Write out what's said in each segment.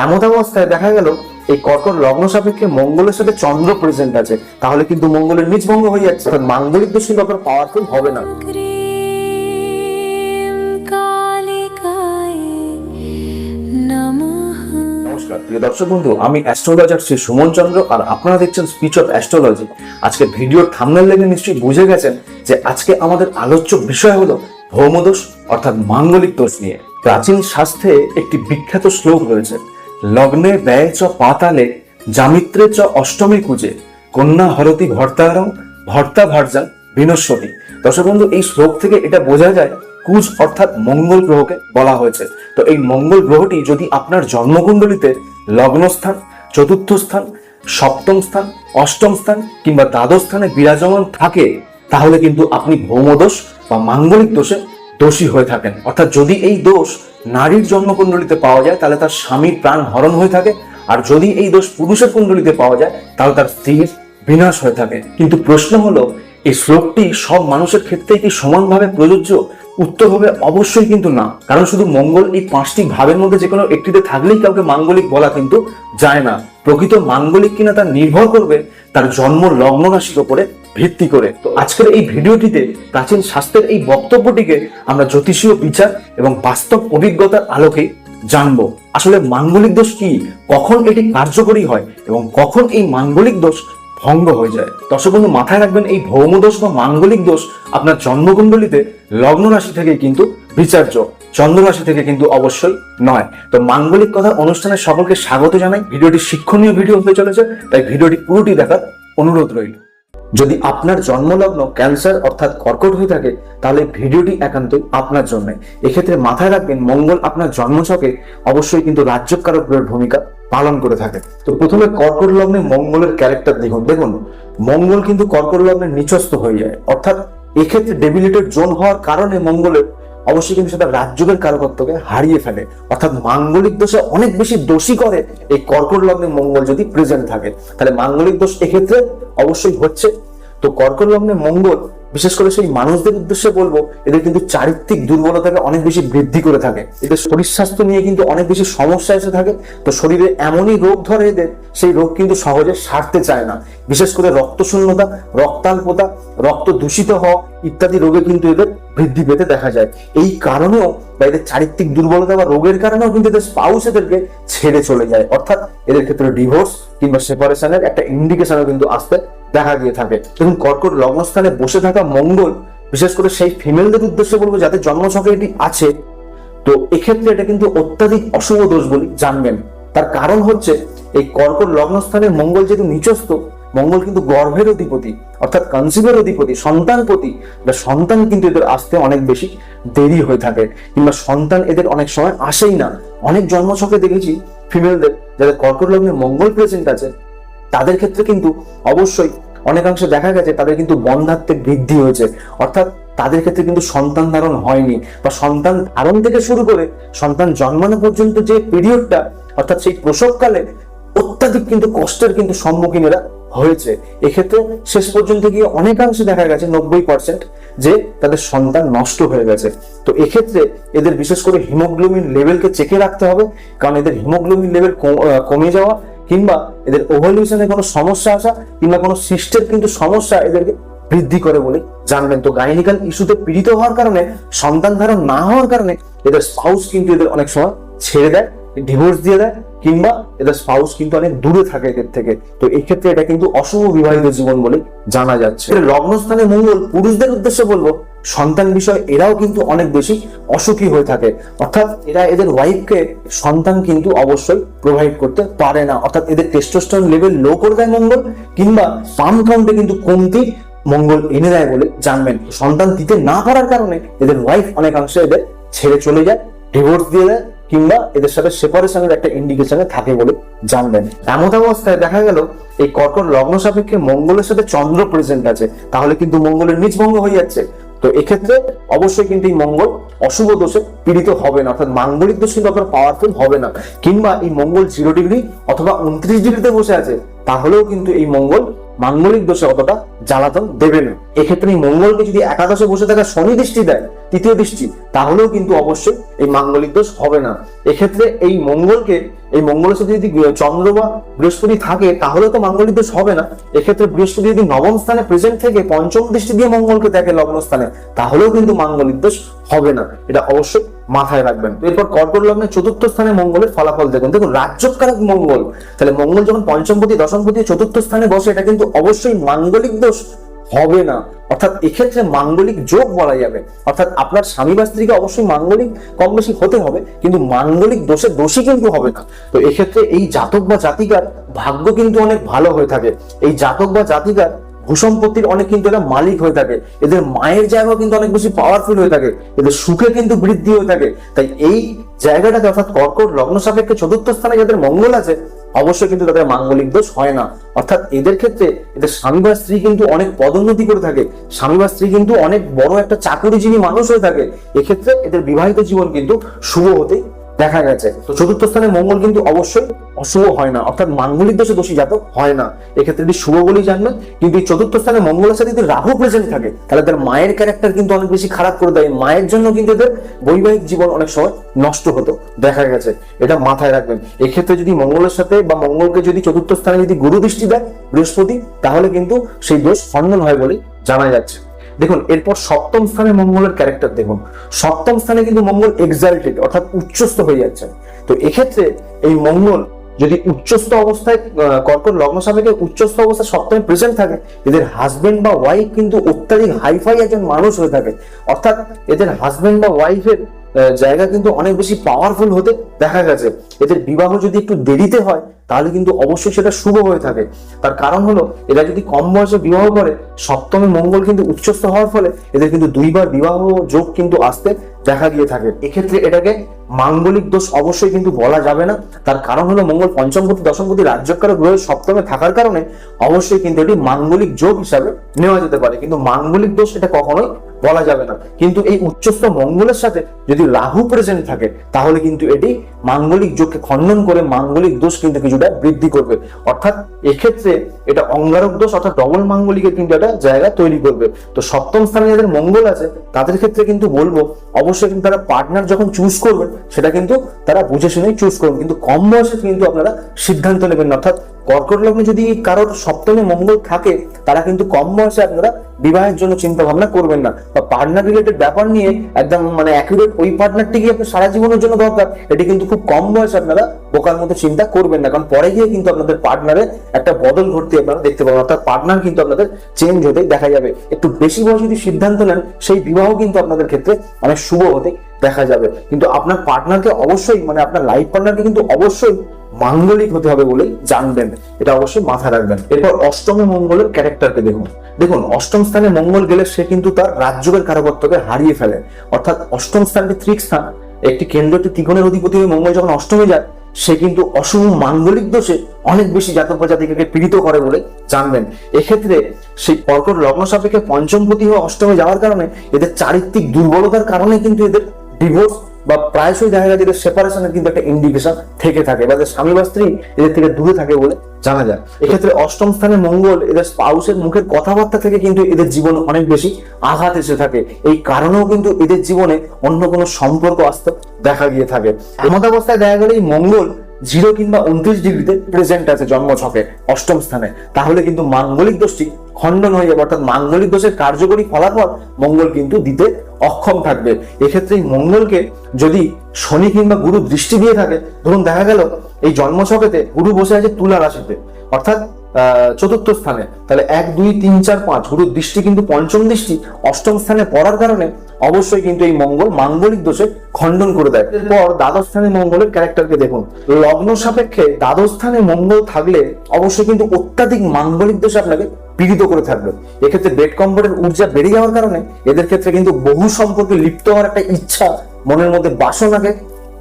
এমন অবস্থায় দেখা গেল এই কর্কট লগ্ন সাপেক্ষে মঙ্গলের সাথে চন্দ্র প্রেজেন্ট আছে, তাহলে কিন্তু মঙ্গলের নিচভঙ্গ হয়ে যাচ্ছে, মাঙ্গলিক দোষ কিন্তু আপনার পাওয়ারফুল হবে না। নমস্কার প্রিয় দর্শক বন্ধু, আমি অ্যাস্ট্রোলজার শ্রী সুমন চন্দ্র, আর আপনারা দেখছেন স্পিচ অফ অ্যাস্ট্রোলজি। আজকে ভিডিওর থাম্বনেল দেখে নিশ্চয়ই বুঝে গেছেন যে আজকে আমাদের আলোচ্য বিষয় হলো ভৌমদোষ অর্থাৎ মাঙ্গলিক দোষ নিয়ে। প্রাচীন শাস্ত্রে একটি বিখ্যাত শ্লোক রয়েছে, লগ্নে ব্যয় চ পাতালে জামিত্রে চ অষ্টমী কুজে কন্যা হরতি ভর্তারং ভর্তা ভার্যাং বিনশ্বতী। দর্শক বন্ধু, এই শ্লোক থেকে এটা বোঝা যায় কুজ অর্থাৎ মঙ্গল গ্রহকে বলা হয়েছে। তো এই মঙ্গল গ্রহটি যদি আপনার জন্মকুণ্ডলিতে লগ্নস্থান, চতুর্থ স্থান, সপ্তম স্থান, অষ্টম স্থান কিংবা দ্বাদশ স্থানে বিরাজমান থাকে, তাহলে কিন্তু আপনি ভৌমদোষ বা মাঙ্গলিক দোষে দোষী হয়ে থাকেন। অর্থাৎ যদি এই দোষ নারীর জন্মকুণ্ডলিতে পাওয়া যায় তাহলে তার স্বামীর প্রাণ হরণ হয়ে থাকে, আর যদি এই দোষ পুরুষের কুণ্ডলিতে পাওয়া যায় তাহলে তার স্ত্রীর বিনাশ হয়ে থাকে। কিন্তু প্রশ্ন হলো, এই শ্লোকটি সব মানুষের ক্ষেত্রে কি সমানভাবে প্রযোজ্য? উত্তর হবে অবশ্যই কিন্তু না। কারণ শুধু মঙ্গল এই পাঁচটি ভাবের মধ্যে যে কোনো একটিতে থাকলেই কাউকে মাঙ্গলিক বলা কিন্তু যায় না। প্রকৃত মাঙ্গলিক কিনা তা নির্ভর করবে তার জন্ম লগ্ন রাশির উপরে ভিত্তি করে। তো আজকের এই ভিডিওটিতে প্রাচীন শাস্ত্রের এই বক্তব্যটিকে আমরা জ্যোতিষীয় বিচার এবং বাস্তব অভিজ্ঞতার আলোকে জানবো। আসলে মাঙ্গলিক দোষ কি, কখন এটি কার্যকরী হয় এবং কখন এই মাঙ্গলিক দোষ ভঙ্গ হয়ে যায়। দর্শক বন্ধু, মাথায় রাখবেন এই ভৌমদোষ বা মাঙ্গলিক দোষ আপনার জন্মকুণ্ডলিতে লগ্ন রাশি থেকে কিন্তু বিচার্য, চন্দ্র রাশি থেকে কিন্তু অবশ্যই নয়। তো মাঙ্গলিক কথা অনুষ্ঠানে সকলকে স্বাগত জানাই। ভিডিওটি শিক্ষণীয় ভিডিও হতে চলেছে, তাই ভিডিওটি পুরোটি দেখার অনুরোধ রইল। যদি আপনার জন্মলগ্ন ক্যান্সার অর্থাৎ কর্কট হয়ে থাকে তাহলে ভিডিওটি একান্তই আপনার জন্য। এক্ষেত্রে মাথায় রাখবেন মঙ্গল আপনার জন্মছকে অবশ্যই কিন্তু রাজ্যকারক গ্রহের ভূমিকা পালন করে থাকে। তো প্রথমে কর্কট লগ্নে মঙ্গলের ক্যারেক্টার দেখুন মঙ্গল কিন্তু কর্কট লগ্নে নিচস্থ হয়ে যায়, অর্থাৎ এক্ষেত্রে ডেবিলিটেড জোন হওয়ার কারণে মঙ্গলের অবশ্যই কিন্তু সেটা রাজ্যের কারকত্বকে হারিয়ে ফেলে, অর্থাৎ মাঙ্গলিক দোষে অনেক বেশি দোষী করে এই কর্কট লগ্নে মঙ্গল যদি প্রেজেন্ট থাকে। তাহলে মাঙ্গলিক দোষ এক্ষেত্রে অবশ্যই হচ্ছে। তো কর্কট লগ্নে মঙ্গল বিশেষ করে সেই মানুষদের উদ্দেশ্যে বলবো, এদের কিন্তু চারিত্রিক দুর্বলতাকে অনেক বেশি বৃদ্ধি করে থাকে। এদের শরীর স্বাস্থ্য নিয়ে কিন্তু অনেক বেশি সমস্যা এসে থাকে। তো শরীরে এমনই রোগ ধরে এদের, সেই রোগ কিন্তু সহজে সারতে চায় না। বিশেষ করে রক্তশূন্যতা, রক্তাল্পতা, রক্ত দূষিত হওয়া ইত্যাদি রোগে কিন্তু এদের বৃদ্ধি পেতে দেখা যায়। এই কারণেও বা এদের চারিত্রিক দুর্বলতা বা রোগের কারণেও কিন্তু এদের স্পাউস এদেরকে ছেড়ে চলে যায়, অর্থাৎ এদের ক্ষেত্রে ডিভোর্স কিংবা সেপারেশনের একটা ইন্ডিকেশনও কিন্তু আসতে দেখা গিয়ে থাকে। এবং কর্কট লগ্নস্থানে বসে থাকা মঙ্গল বিশেষ করে সেই ফিমেলদের উদ্দেশ্যে বলবো যাদের জন্মছকে এটি আছে, তো এক্ষেত্রে এটা কিন্তু অত্যাধিক অশুভ দোষ বলে জানবেন। তার কারণ হচ্ছে এই কর্কট লগ্নস্থানে মঙ্গল যেহেতু নিচস্থ, মঙ্গল কিন্তু গর্ভের অধিপতি অর্থাৎ কনসিভের অধিপতি, সন্তানপতি। সন্তান কিন্তু এদের আসতে অনেক বেশি দেরি হয়ে থাকে, কিংবা সন্তান এদের অনেক সময় আসেই না। অনেক জন্মছকে দেখেছি ফিমেলদের যাদের কর্কট লগ্নে মঙ্গল প্রেজেন্ট আছে, তাদের ক্ষেত্রে কিন্তু অবশ্যই অনেকাংশে দেখা গেছে তাদের কিন্তু বন্ধ্যাত্বের বৃদ্ধি হয়েছে, অর্থাৎ তাদের ক্ষেত্রে কিন্তু সন্তান ধারণ হয়নি, বা সন্তান ধারণ থেকে শুরু করে সন্তান জন্মানো পর্যন্ত যে পিরিয়ডটা অর্থাৎ সেই প্রসবকালে অত্যাধিক কিন্তু কষ্টের কিন্তু সম্মুখীন এরা হয়েছে। এক্ষেত্রে শেষ পর্যন্ত গিয়ে অনেকাংশে দেখা গেছে 90% যে তাদের সন্তান নষ্ট হয়ে গেছে। তো এক্ষেত্রে এদের বিশেষ করে হিমোগ্লোবিন লেভেলকে চেকে রাখতে হবে, কারণ এদের হিমোগ্লোবিন লেভেল কমে যাওয়া কিংবা এদের ওভালিউশনে কোনো সমস্যা আসা কিংবা কোনো সিস্টের কিন্তু সমস্যা এদেরকে বৃদ্ধি করে বলে জানবেন। তো গাইনিক্যাল ইস্যুতে পীড়িত হওয়ার কারণে, সন্তান ধারণ না হওয়ার কারণে এদের স্পাউস কিন্তু এদের অনেক সময় ছেড়ে দেয়, ডিভোর্স দিয়ে দেয়, কিংবা এদের স্পাউস কিন্তু অনেক দূরে থাকে এদের থেকে। তো এই ক্ষেত্রে এটা কিন্তু অশুভ বিবাহিত জীবন বলে জানা যাচ্ছে। লগ্নস্থানে মঙ্গল পুরুষদের উদ্দেশ্যে বলবো, সন্তান বিষয় এরাও কিন্তু অনেক বেশি অসুখী হয়ে থাকে, অর্থাৎ এরা এদের ওয়াইফকে সন্তান কিন্তু অবশ্যই প্রোভাইড করতে পারে না, অর্থাৎ এদের টেস্টোস্টেরন লেভেল লো করে দেয় মঙ্গল, কিংবা স্পার্ম কাউন্টে কিন্তু কমতি মঙ্গল এনে দেয় বলে জানবেন। সন্তান দিতে না পারার কারণে এদের ওয়াইফ অনেকাংশে এদের ছেড়ে চলে যায়, ডিভোর্স দিয়ে দেয়, কিংবা এদের সাথে সেপারেশনের একটা ইন্ডিকেশনে থাকে বলে জানবেন। এমন অবস্থায় দেখা গেল এই কর্কট লগ্ন সাপেক্ষে মঙ্গলের সাথে চন্দ্র প্রেজেন্ট আছে, তাহলে কিন্তু মঙ্গলের নিচভঙ্গ হয়ে যাচ্ছে। তো এক্ষেত্রে অবশ্যই কিন্তু এই মঙ্গল অশুভ দোষে পীড়িত হবে না, অর্থাৎ মাঙ্গলিক দোষ কিন্তু আপনার পাওয়ারফুল হবে না। কিংবা এই মঙ্গল 0 ডিগ্রি অথবা 29 ডিগ্রিতে বসে আছে, তাহলেও কিন্তু এই মঙ্গল মাঙ্গলিক দোষে অতটা জ্বালাতন দেবে না। এক্ষেত্রে এই মঙ্গলকে যদি একাদশে বসে থাকা শনি দৃষ্টি দেয়, তৃতীয় দৃষ্টি, তাহলেও কিন্তু অবশ্যই এই মাঙ্গলিক দোষ হবে না। এক্ষেত্রে এই মঙ্গলের সাথে যদি চন্দ্র বা বৃহস্পতি থাকে তাহলেও তো মাঙ্গলিক দোষ হবে না। এক্ষেত্রে বৃহস্পতি যদি নবম স্থানে প্রেজেন্ট থেকে পঞ্চম দৃষ্টি দিয়ে মঙ্গলকে দেখে লগ্ন স্থানে, তাহলেও কিন্তু মাঙ্গলিক দোষ হবে না। এটা অবশ্যই মাথায় রাখবেন। এরপর কর্কট লগ্নের চতুর্থ স্থানে মঙ্গলের ফলাফল দেখুন। দেখুন রাজ্যকারক মঙ্গল, তাহলে মঙ্গল যখন পঞ্চমপতি দশমপতি চতুর্থ স্থানে বসে, এটা কিন্তু অবশ্যই মাঙ্গলিক দোষ হবে না। অর্থাৎ এক্ষেত্রে মাঙ্গলিক যোগ বলা যাবে। অর্থাৎ আপনার স্বামী বা স্ত্রীকে অবশ্যই মাঙ্গলিক কম বেশি হতে হবে, কিন্তু মাঙ্গলিক দোষে দোষী কিন্তু হবে না। তো এক্ষেত্রে এই জাতক বা জাতিকার ভাগ্য কিন্তু অনেক ভালো হয়ে থাকে। এই জাতক বা জাতিকার ভূসম্পত্তির অনেক কিন্তু এরা মালিক হয়ে থাকে। এদের মায়ের জায়গা কিন্তু অনেক বেশি পাওয়ারফুল হয়ে থাকে। এদের সুখে কিন্তু বৃদ্ধি হয়ে থাকে। তাই এই জায়গাটাতে অর্থাৎ কর্কট লগ্ন সাপেক্ষে চতুর্থ স্থানে যাদের মঙ্গল আছে, অবশ্যই কিন্তু তাদের মাঙ্গলিক দোষ হয় না। অর্থাৎ এদের ক্ষেত্রে এদের স্বামী বা স্ত্রী কিন্তু অনেক পদোন্নতি করে থাকে। স্বামী বা স্ত্রী কিন্তু অনেক বড় একটা চাকুরিজীবী মানুষ হয়ে থাকে। এক্ষেত্রে এদের বিবাহিত জীবন কিন্তু শুভ হতেই দেখা গেছে। তো চতুর্থ স্থানে মঙ্গল কিন্তু অবশ্যই অশুভ হয় না, অর্থাৎ মাঙ্গলিক দোষে দোষী জাতক হয় না। এক্ষেত্রে এটি শুভ বলেই জানবেন। কিন্তু এই চতুর্থ স্থানে মঙ্গলের সাথে যদি রাহু প্রেজেন্ট থাকে, তাহলে তার মায়ের ক্যারেক্টার কিন্তু অনেক বেশি খারাপ করে দেয়। মায়ের জন্য কিন্তু এদের বৈবাহিক জীবন অনেক সময় নষ্ট হতো দেখা গেছে। এটা মাথায় রাখবেন। এক্ষেত্রে যদি মঙ্গলের সাথে বা মঙ্গলকে যদি চতুর্থ স্থানে যদি গুরু দৃষ্টি দেয় বৃহস্পতি, তাহলে কিন্তু সেই দোষ খণ্ডন হয় বলে জানা যাচ্ছে। দেখুন এরপর সপ্তম স্থানে মঙ্গলের ক্যারেক্টার দেখুন। সপ্তম স্থানে কিন্তু মঙ্গল এক্সাল্টেড অর্থাৎ উচ্চস্থ হয়ে যাচ্ছে। তো এক্ষেত্রে এই মঙ্গল যদি উচ্চস্থ অবস্থায় কর্কট লগ্ন সাপেক্ষে উচ্চস্থ অবস্থায় সপ্তমে প্রেজেন্ট থাকে, এদের হাজবেন্ড বা ওয়াইফ কিন্তু অত্যাধিক হাইফাই একজন মানুষ হয়ে থাকে। অর্থাৎ এদের হাজবেন্ড বা ওয়াইফের জায়গা কিন্তু অনেক বেশি পাওয়ারফুল হতে দেখা গেছে। এদের বিবাহ যদি একটু দেরিতে হয়, তাহলে কিন্তু অবশ্যই সেটা শুভ হয়ে থাকে। তার কারণ হলো এরা যদি কম বয়সে বিবাহ করে, সপ্তমে মঙ্গল কিন্তু উচ্চস্থ হওয়ার ফলে এদের কিন্তু দুইবার বিবাহ যোগ কিন্তু আসতে দেখা দিয়ে থাকে। এক্ষেত্রে এটাকে মাঙ্গলিক দোষ অবশ্যই কিন্তু বলা যাবে না। তার কারণ হলো মঙ্গল পঞ্চমপতি দশমপতি রাজ্যকারক গ্রহ সপ্তমে থাকার কারণে অবশ্যই কিন্তু এটি মাঙ্গলিক যোগ হিসাবে নেওয়া যেতে পারে, কিন্তু মাঙ্গলিক দোষ এটা কখনোই বলা যাবে না। কিন্তু এই উচ্চস্থ মঙ্গলের সাথে যদি রাহু প্রেজেন্ট থাকে, তাহলে কিন্তু এটি মাঙ্গলিক যোগকে খণ্ডন করে মাঙ্গলিক দোষ কিন্তু কিছুটা বৃদ্ধি করবে। অর্থাৎ এক্ষেত্রে এটা অঙ্গারক দোষ অর্থাৎ ডবল মাঙ্গলিকের কিন্তু একটা জায়গা তৈরি করবে। তো সপ্তম স্থানে যাদের মঙ্গল আছে তাদের ক্ষেত্রে কিন্তু বলবো অবশ্যই কিন্তু তারা পার্টনার যখন চুজ করবেন, সেটা কিন্তু তারা বুঝে শুনেই চুজ করবেন, কিন্তু কম বয়সে কিন্তু আপনারা সিদ্ধান্ত নেবেন। অর্থাৎ কর্কট লগ্নে যদি কারোর সপ্তমে মঙ্গল থাকে, তারা কিন্তু কম বয়সে আপনারা বিবাহের জন্য চিন্তা ভাবনা করবেন না, বা পার্টনার রিলেটেড ব্যাপার নিয়ে একদম মানে অ্যাকুরেট ওই পার্টনারটি কি আপনার সারা জীবনের জন্য দরকার, এটি কিন্তু খুব কম বয়সে আপনারা বোকার মতো চিন্তা করবেন না। কারণ পরে গিয়ে কিন্তু আপনাদের পার্টনারে একটা বদল ঘটতে আপনারা দেখতে পাবেন। অর্থাৎ পার্টনার কিন্তু আপনাদের চেঞ্জ হতে দেখা যাবে। একটু বেশি বয়সে যদি সিদ্ধান্ত নেন, সেই বিবাহ কিন্তু আপনাদের ক্ষেত্রে অনেক শুভ হতে দেখা যাবে। কিন্তু আপনার পার্টনারকে অবশ্যই মানে আপনার লাইফ পার্টনারকে কিন্তু অবশ্যই মাঙ্গলিক হতে হবে বলেই জানবেন, এটা অবশ্যই মাথায় রাখবেন। এরপর অষ্টমে মঙ্গলের ক্যারেক্টারকে দেখুন। দেখুন অষ্টম স্থানে মঙ্গল গেলে সে কিন্তু তার রাজযোগের কারকত্বকে হারিয়ে ফেলে। অর্থাৎ অষ্টম স্থানটি ত্রিক স্থান, একটি কেন্দ্র একটি ত্রিকোণের অধিপতি হয়ে মঙ্গল যখন অষ্টমে যায়, সে কিন্তু অশুভ মাঙ্গলিক দোষে অনেক বেশি জাতক বা জাতিকাকে পীড়িত করে বলে জানবেন। এক্ষেত্রে সেই কর্কট লগ্ন সাপেক্ষে পঞ্চমপতি হয়ে অষ্টমে যাওয়ার কারণে এদের চারিত্রিক দুর্বলতার কারণে কিন্তু এদের ডিভোর্স বা প্রায়শই দেখা যায় এদের সেপারেশনের কিন্তু একটা ইন্ডিকেশন থেকে থাকে, বা এদের স্বামী বা স্ত্রী এদের থেকে দূরে থাকে বলে জানা যায়। এক্ষেত্রে অষ্টম স্থানে মঙ্গল এদের স্পাউসের মুখের কথাবার্তা থেকে কিন্তু এদের জীবনে অনেক বেশি আঘাত এসে থাকে। এই কারণেও কিন্তু এদের জীবনে অন্য কোনো সম্পর্ক আসতে দেখা গিয়ে থাকে। এমন অবস্থায় দেখা গেলে এই মঙ্গল 0 কিংবা 29 ডিগ্রিতে প্রেজেন্ট আছে জন্ম ছকে অষ্টম স্থানে, তাহলে কিন্তু মাঙ্গলিক দোষটি খণ্ডন হয়ে যাবে। অর্থাৎ মাঙ্গলিক দোষের কার্যকরী ফলাফল মঙ্গল কিন্তু দিতে অক্ষম থাকবে। এক্ষেত্রে মঙ্গলকে যদি শনি কিংবা গুরু দৃষ্টি দিয়ে থাকে, ধরুন দেখা গেল এই জন্ম ছকেতে গুরু বসে আছে তুলা রাশিতে অর্থাৎ চতুর্থ স্থানে, তাহলে 1 2 3 4 5 গুরুর দৃষ্টি কিন্তু পঞ্চম দৃষ্টি অষ্টম স্থানে পড়ার কারণে অবশ্যই কিন্তু এই মঙ্গল মাঙ্গলিক দোষে খণ্ডন করে দেয়। এরপর দ্বাদশ স্থানে মঙ্গলের ক্যারেক্টারকে দেখুন। লগ্ন সাপেক্ষে দ্বাদশ স্থানে মঙ্গল থাকলে অবশ্যই কিন্তু অত্যাধিক মাঙ্গলিক দোষে আপনাকে পীড়িত করে থাকবে। এক্ষেত্রে বেড কমফোর্টের ঊর্জা বেড়ে যাওয়ার কারণে এদের ক্ষেত্রে কিন্তু বহু সম্পর্কে লিপ্ত হওয়ার একটা ইচ্ছা মনের মধ্যে বাসনাকে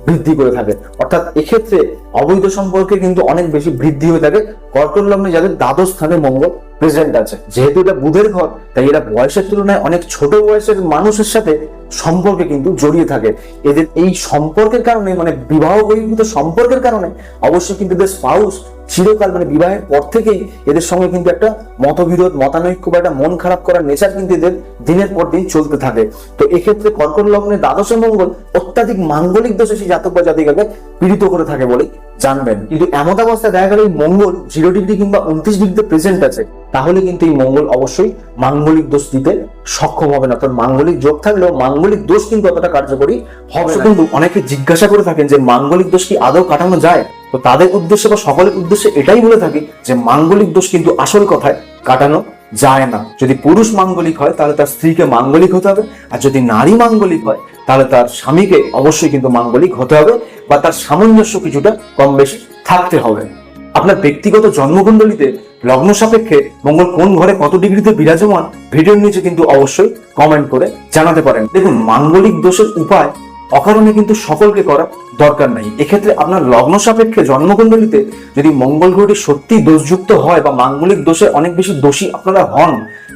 বৃদ্ধি করে থাকে। অর্থাৎ এক্ষেত্রে অবৈধ সম্পর্কে কিন্তু অনেক বেশি বৃদ্ধি হয়ে থাকে কর্কট লগ্নে যাদের দ্বাদশ স্থানে মঙ্গল প্রেজেন্ট আছে। যেহেতু এটা বুধের ঘর, তাই এরা বয়সের তুলনায় অনেক ছোট বয়সের মানুষের সাথে সম্পর্কে কিন্তু জড়িয়ে থাকে। এদের এই সম্পর্কের কারণে, মানে বিবাহ বহির্ভূত সম্পর্কের কারণে অবশ্যই কিন্তু এদের স্পাউস চিরকাল, মানে বিবাহের পর থেকেই এদের সঙ্গে কিন্তু একটা মতবিরোধ, মতানৈক্য বা একটা মন খারাপ করার নেচার কিন্তু এদের দিনের পর দিন চলতে থাকে। তো এক্ষেত্রে কর্কট লগ্নে দ্বাদশে মঙ্গল অত্যাধিক মাঙ্গলিক দোষে সেই জাতক বা জাতিকাকে পীড়িত করে থাকে বলে জানবেন। কিন্তু এমন অবস্থায় দেখা গেল এই মঙ্গল 0 ডিগ্রি কিংবা 29 ডিগ্রিতে প্রেজেন্ট আছে, তাহলে কিন্তু এই মঙ্গল অবশ্যই মাঙ্গলিক দোষ দিতে সক্ষম হবে না। অর্থাৎ মাঙ্গলিক যোগ থাকলেও মাঙ্গলিক দোষ কিন্তু অতটা কার্যকরী হবে না। কিন্তু অনেকে জিজ্ঞাসা করে থাকেন যে মাঙ্গলিক দোষ কি আদৌ কাটানো যায়? তো তাদের উদ্দেশ্যে বা সকলের উদ্দেশ্যে এটাই বলে থাকি যে মাঙ্গলিক দোষ কিন্তু আসল কথায় কাটানো যায় না। যদি পুরুষ মাঙ্গলিক হয় তাহলে তার স্ত্রীকে মাঙ্গলিক হতে হবে, আর যদি নারী মাঙ্গলিক হয় তাহলে তার স্বামীকে অবশ্যই কিন্তু মাঙ্গলিক হতে হবে, বা তার সামঞ্জস্য কিছুটা কম বেশি থাকতে হবে। আপনার ব্যক্তিগত জন্মকুণ্ডলিতে লগ্ন সাপেক্ষে মঙ্গল কোন ঘরে কত ডিগ্রিতে বিরাজমান, ভিডিওর নিচে কিন্তু অবশ্যই কমেন্ট করে জানাতে পারেন। দেখুন, মাঙ্গলিক দোষের উপায় অকারণে কিন্তু সকলকে করা দরকার নাই। এক্ষেত্রে আপনার লগ্ন সাপেক্ষে জন্মকুণ্ডলিতে যদি মঙ্গল গ্রহটি সত্যি দোষযুক্ত হয় বা মাঙ্গলিক দোষে অনেক বেশি দোষী আপনারা হন,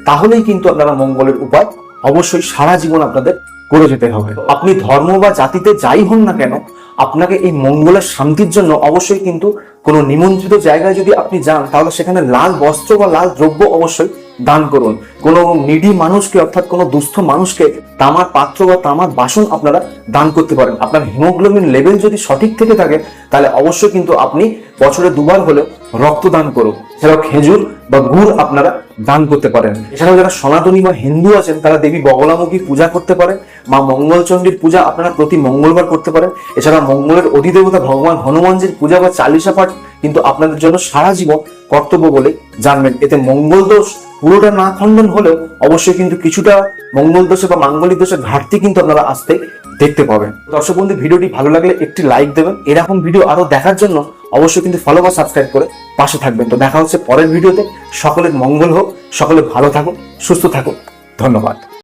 তাহলেই কিন্তু আপনারা মঙ্গলের উপায় অবশ্যই সারা জীবন আপনাদের করে যেতে হবে। আপনি ধর্ম বা জাতিতে যাই হন না কেন, আপনাকে এই মঙ্গলের শান্তির জন্য অবশ্যই কিন্তু কোনো নিমন্ত্রিত জায়গায় যদি আপনি যান, তাহলে সেখানে লাল বস্ত্র বা লাল দ্রব্য অবশ্যই দান করুন। কোনো নিডি মানুষকে, অর্থাৎ কোনো দুস্থ মানুষকে তামার পাত্র বা তামার বাসন আপনারা দান করতে পারেন। আপনার হিমোগ্লোবিন লেভেল যদি সঠিক থেকে থাকে, তাহলে অবশ্যই কিন্তু আপনি বছরে 2 বার হলেও রক্তদান করুন। এছাড়াও খেজুর বা গুড় আপনারা দান করতে পারেন। এছাড়াও যারা সনাতনী বা হিন্দু আছেন, তারা দেবী বগলামুখী পূজা করতে পারেন। মা মঙ্গলচণ্ডীর পূজা আপনারা প্রতি মঙ্গলবার করতে পারেন। এছাড়া মঙ্গলের অধিদেবতা ভগবান হনুমানজির পূজা বা চালিসা পাঠ কিন্তু আপনাদের জন্য সারা জীবন কর্তব্য বলে জানবেন। এতে মঙ্গল দোষ পুরোটা না খণ্ডন হলেও অবশ্যই কিন্তু কিছুটা মঙ্গল দোষে বা মাঙ্গলিক দোষের ঘাটতি কিন্তু আপনারা আসতে দেখতে পাবেন। দর্শক বন্ধু, ভিডিওটি ভালো লাগলে একটি লাইক দেবেন। এরকম ভিডিও আরো দেখার জন্য অবশ্যই কিন্তু ফলো বা সাবস্ক্রাইব করে পাশে থাকবেন। তো দেখা হচ্ছে পরের ভিডিওতে। সকলের মঙ্গল হোক, সকলে ভালো থাকুন, সুস্থ থাকুন। ধন্যবাদ।